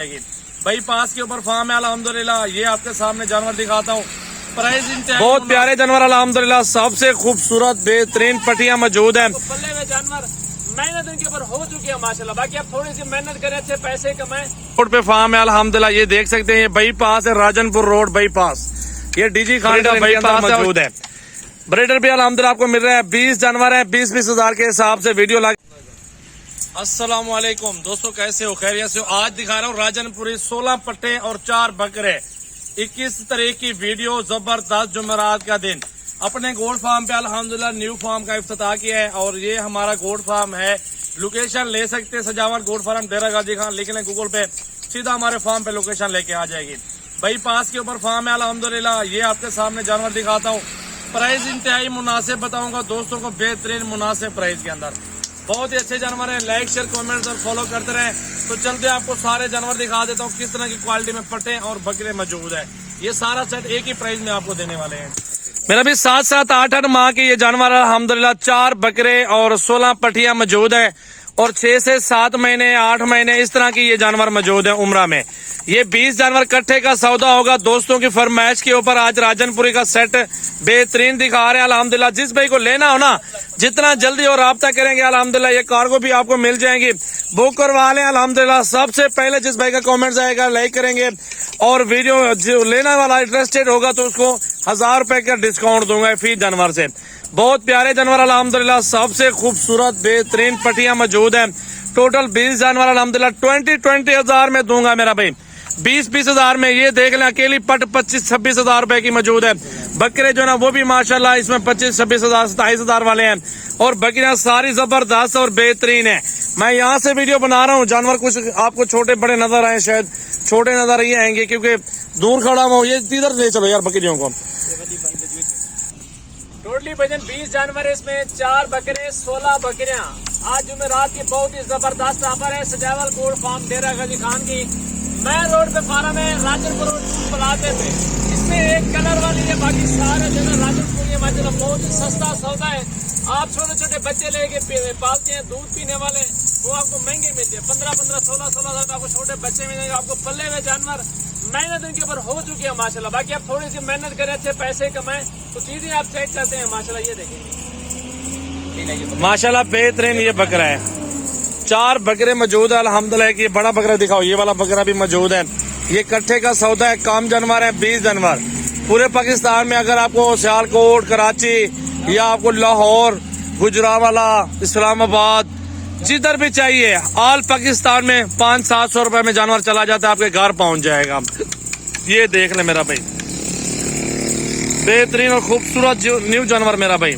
भाई पास के ऊपर फार्म है अल्हम्दुलिल्लाह। ये आपके सामने जानवर दिखाता हूँ। प्राइस बहुत प्यारे जानवर अल्हम्दुलिल्लाह, सबसे खूबसूरत बेहतरीन पटियां मौजूद है। पल्ले में जानवर मेहनत इनके ऊपर हो चुकी है माशाल्लाह। बाकी आप थोड़ी सी मेहनत करें, अच्छे पैसे कमाएं। रोड पे फार्म है अल्हम्दुलिल्लाह, ये देख सकते हैं। ये बाईपास है, राजनपुर रोड बाईपास। ये डीजी खान का बाईपास मौजूद है। ब्रीडर भी अल्हम्दुलिल्लाह आपको मिल रहा है। 20 जानवर है, 20-20 हजार के हिसाब से वीडियो लगा। अस्सलाम वालेकुम दोस्तों, कैसे हो? खैरियत से हो? आज दिखा रहा हूँ राजनपुरी 16 पट्टे और 4 बकरे। 21 तारीख की वीडियो, जबरदस्त जुमेरात का दिन। अपने गोल्ड फार्म पे अल्हम्दुलिल्लाह न्यू फार्म का इफ्तिताह किया है और ये हमारा गोल्ड फार्म है। लोकेशन ले सकते हैं सजावट गोल्ड फार्म डेरा गाजी खान, लिख लें गूगल पे, सीधा हमारे फार्म पे लोकेशन लेके आ जाएगी। भाई पास के ऊपर फार्म है अल्हम्दुलिल्लाह। ये आपके सामने जानवर दिखाता हूँ। प्राइस इंतहाई मुनासिब बताऊंगा दोस्तों को, बेहतरीन मुनासिब प्राइस के अंदर। बहुत ही अच्छे जानवर हैं। लाइक शेयर कमेंट और फॉलो करते रहें। तो चलते आपको सारे जानवर दिखा देता हूँ, किस तरह की क्वालिटी में पट्टे और बकरे मौजूद है। ये सारा सेट एक ही प्राइस में आपको देने वाले हैं। मेरा भी 7-7, 8-8 माह के ये जानवर अल्हम्दुलिल्लाह 4 बकरे और 16 पटियां मौजूद है और 6 से 7 महीने 8 महीने इस तरह की ये जानवर मौजूद है उम्रा में। ये 20 जानवर इकट्ठे का सौदा होगा दोस्तों की फरमाइश के ऊपर। आज राजनपुरी का सेट बेहतरीन दिखा रहे हैं अल्हम्दुलिल्लाह। जिस भाई को लेना हो ना, जितना जल्दी और राब्ता करेंगे अल्हम्दुलिल्लाह ये कार्गो भी आपको मिल जाएंगी। बुक करवा लें अल्हम्दुलिल्लाह। सबसे पहले जिस भाई का कमेंट्स आएगा लाइक करेंगे और वीडियो जो लेने वाला इंटरेस्टेड होगा तो उसको 1000 रुपए का डिस्काउंट दूंगा फी जानवर से। बहुत प्यारे जानवर अल्हम्दुलिल्लाह, सबसे खूबसूरत बेहतरीन पटियां मौजूद है। टोटल 20 जानवर अल्हम्दुलिल्लाह 20 हजार में दूंगा मेरा भाई। 20 हजार में ये देख लें। अकेली पट 25-26 हजार रुपए की मौजूद है। बकरे जो ना वो भी माशाल्लाह इसमें 25-26 हजार 27 हजार वाले हैं और बकरियां सारी जबरदस्त और बेहतरीन है। मैं यहाँ से वीडियो बना रहा हूँ। जानवर कुछ आपको छोटे बड़े नजर आए, शायद छोटे नजर ये आएंगे क्योंकि दूर खड़ा हूँ। ये इधर ले चलो यार बकरियों को। टोटली वजन 20 जानवर है, इसमें 4 बकरे 16 बकरियां। आज जुमेरात की बहुत ही जबरदस्त ऑफर है सजावल गोल्ड फार्म डेरा गाजी खान की। मैं रोड पे फार्म है राजनपुर रोड प्लाजे पे। इसमें एक कलर वाली है, बाकी सारे जो है राजनपुर माशाल्लाह बहुत ही सस्ता सौदा है। आप छोटे छोटे बच्चे लेके पालते हैं, दूध पीने वाले, वो आपको महंगे मिलते हैं। 15-15, 16-16 हजार आपको छोटे बच्चे मिलेंगे। आपको पल्ले में जानवर मेहनत इनके ऊपर हो चुकी है माशाल्लाह। बाकी आप थोड़ी सी मेहनत करें, अच्छे पैसे कमाएं तो चीजें आप चेक करते हैं माशाल्लाह। ये देखेंगे माशाल्लाह बेहतरीन ये बकरा है। 4 बकरे मौजूद है अल्हम्दुलिल्लाह। कि बड़ा बकरा दिखाओ, ये वाला बकरा भी मौजूद है। ये इकट्ठे का सौदा है। काम जानवर है 20 जानवर। पूरे पाकिस्तान में अगर आपको सियालकोट, कराची या आपको लाहौर, गुजरावाला, इस्लामाबाद जिधर भी चाहिए, ऑल पाकिस्तान में 500-700 रुपए में जानवर चला जाता है, आपके घर पहुंच जाएगा। ये देख ले मेरा भाई, बेहतरीन और खूबसूरत न्यू जानवर मेरा भाई।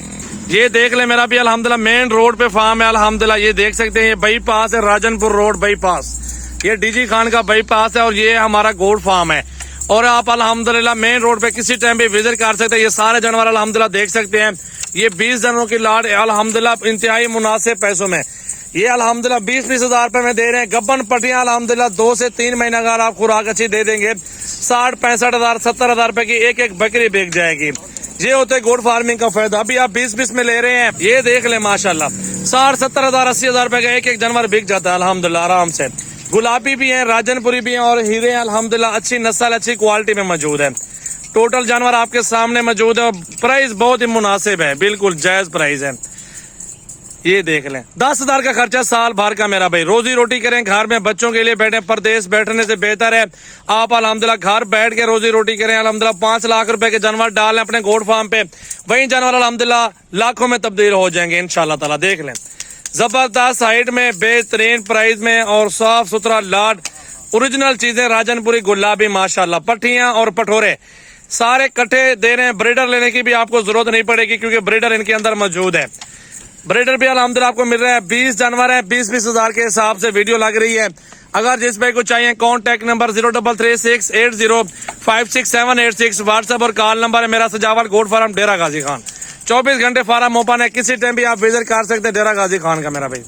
ये देख ले मेरा भी अल्हम्दुलिल्लाह मेन रोड पे फार्म है अल्हम्दुलिल्लाह। ये देख सकते हैं। ये बाईपास है, राजनपुर रोड बाईपास। ये डीजी खान का बाईपास है और ये हमारा गोल्ड फार्म है। और आप अल्हम्दुलिल्लाह मेन रोड पे किसी टाइम पे विजिट कर सकते हैं। ये सारे जानवर अल्हम्दुलिल्लाह देख सकते हैं। ये 20 जानवरों की लाट अल्हम्दुलिल्लाह इंतहाई मुनासिब पैसों में। ये अल्हम्दुलिल्लाह 20-20 हजार रुपए में दे रहे हैं। गब्बन पटियां अल्हम्दुलिल्लाह 2 से 3 महीने अगर आप खुराक अच्छी दे देंगे 60-65 हजार 70 हजार रुपए की एक बकरी बिक जाएगी। ये होते गोल्ड फार्मिंग का फायदा। अभी आप 20-20 में ले रहे हैं। ये देख ले माशाल्लाह 60-70 हजार 80 हजार रुपए का एक जानवर बिक जाता है अल्हम्दुलिल्लाह आराम से। गुलाबी भी है, राजनपुरी भी है और हीरे अल्हम्दुलिल्लाह अच्छी नस्ल अच्छी क्वालिटी में मौजूद है। टोटल जानवर आपके सामने मौजूद है और प्राइस बहुत ही मुनासिब है, बिल्कुल जायज प्राइस है। ये देख लें। 10 हजार का खर्चा साल भर का मेरा भाई। रोजी रोटी करें, घर में बच्चों के लिए बैठे, परदेश बैठने से बेहतर है आप अल्हम्दुलिल्लाह घर बैठ के रोजी रोटी करें। अल्हम्दुलिल्लाह 5 लाख रुपए के जानवर डालें अपने गोल्ड फार्म पे, वही जानवर अल्हम्दुलिल्लाह लाखों में तब्दील हो जाएंगे इंशाल्लाह ताला। देख लें जबरदस्त हाइट में, बेहतरीन प्राइस में और साफ सुथरा लाड, ओरिजिनल चीजें राजनपुरी गुलाबी माशाल्लाह। पट्टियां और पठोरे सारे कट्ठे दे रहे हैं। ब्रीडर लेने की भी आपको जरूरत नहीं पड़ेगी क्योंकि ब्रीडर इनके अंदर मौजूद है। ब्रीडर भी अल्हम्दुलिल्लाह आपको मिल रहा है। 20 जानवर है, 20-20 हजार के हिसाब से वीडियो लग रही है। अगर जिस भाई को चाहिए कॉन्टैक्ट नंबर 033680568786। व्हाट्सएप और कॉल नंबर है मेरा सजावल गोल्ड फार्म डेरा गाजी खान। 24 घंटे फार्म ओपन है, किसी टाइम भी आप विजिट कर सकते हैं डेरा गाजी खान का मेरा भाई।